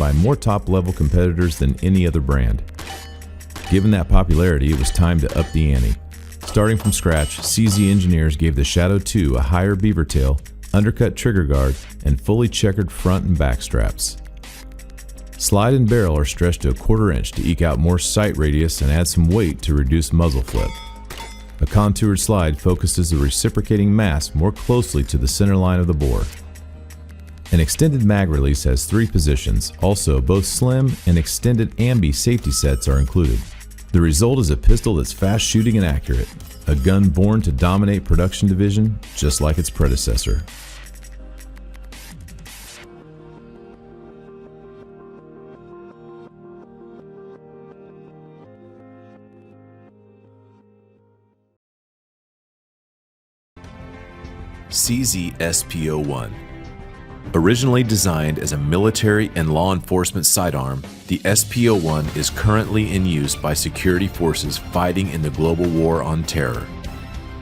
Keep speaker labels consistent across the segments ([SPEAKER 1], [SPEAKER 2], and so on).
[SPEAKER 1] by more top-level competitors than any other brand. Given that popularity, it was time to up the ante. Starting from scratch, CZ engineers gave the Shadow 2 a higher beaver tail, undercut trigger guard, and fully checkered front and back straps. Slide and barrel are stretched to a 1/4 inch to eke out more sight radius and add some weight to reduce muzzle flip. A contoured slide focuses the reciprocating mass more closely to the center line of the bore. An extended mag release has 3 positions. Also, both slim and extended ambi safety sets are included. The result is a pistol that's fast shooting and accurate, a gun born to dominate production division just like its predecessor.
[SPEAKER 2] CZ SP-01. Originally designed as a military and law enforcement sidearm, the SP-01 is currently in use by security forces fighting in the global war on terror.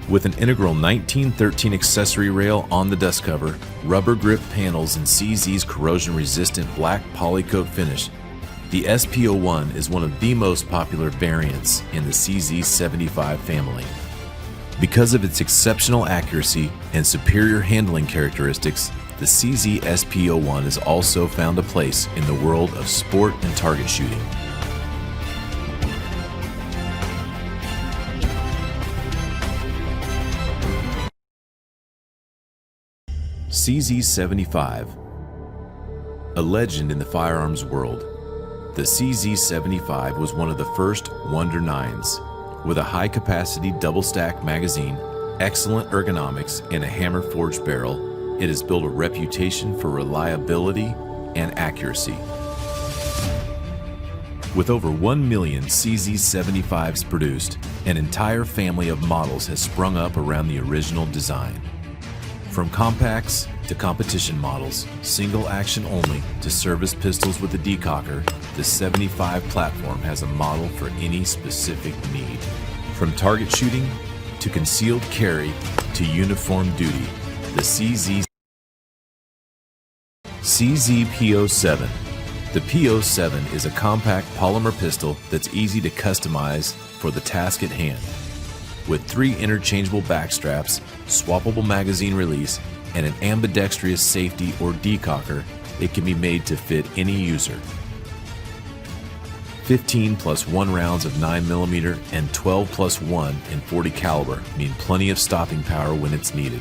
[SPEAKER 2] With an integral 1913 accessory rail on the dust cover, rubber grip panels, and CZ's corrosion-resistant black polycoat finish, the SP-01 is one of the most popular variants in the CZ75 family. Because of its exceptional accuracy and superior handling characteristics, the CZ SP-01 has also found a place in the world of sport and target shooting. CZ75. A legend in the firearms world, the CZ75 was one of the first Wonder 9s. With a high-capacity double-stack magazine, excellent ergonomics, and a hammer-forged barrel, it has built a reputation for reliability and accuracy. With over 1 million CZ75s produced, an entire family of models has sprung up around the original design. From compacts to competition models, single action only to service pistols with a decocker, the 75 platform has a model for any specific need. From target shooting to concealed carry to uniform duty, the CZ-P07. The P07 is a compact polymer pistol that's easy to customize for the task at hand. With 3 interchangeable back straps, swappable magazine release, and an ambidextrous safety or decocker, it can be made to fit any user. 15 plus 1 rounds of 9mm and 12 plus 1 in .40 caliber mean plenty of stopping power when it's needed.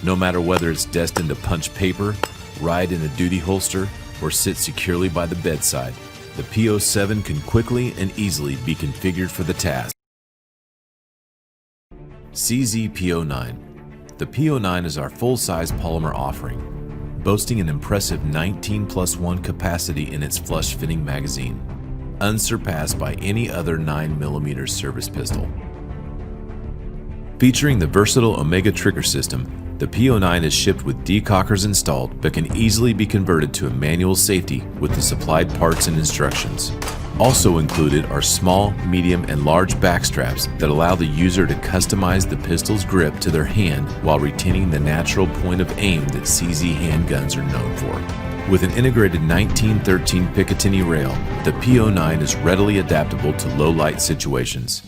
[SPEAKER 2] No matter whether it's destined to punch paper, ride in a duty holster, or sit securely by the bedside, the P07 can quickly and easily be configured for the task. CZ P09. The P09 is our full-size polymer offering, boasting an impressive 19 plus 1 capacity in its flush-fitting magazine, unsurpassed by any other 9mm service pistol. Featuring the versatile Omega trigger system, the P09 is shipped with decockers installed but can easily be converted to a manual safety with the supplied parts and instructions. Also included are small, medium, and large back straps that allow the user to customize the pistol's grip to their hand while retaining the natural point of aim that CZ handguns are known for. With an integrated 1913 Picatinny rail, the P09 is readily adaptable to low-light situations.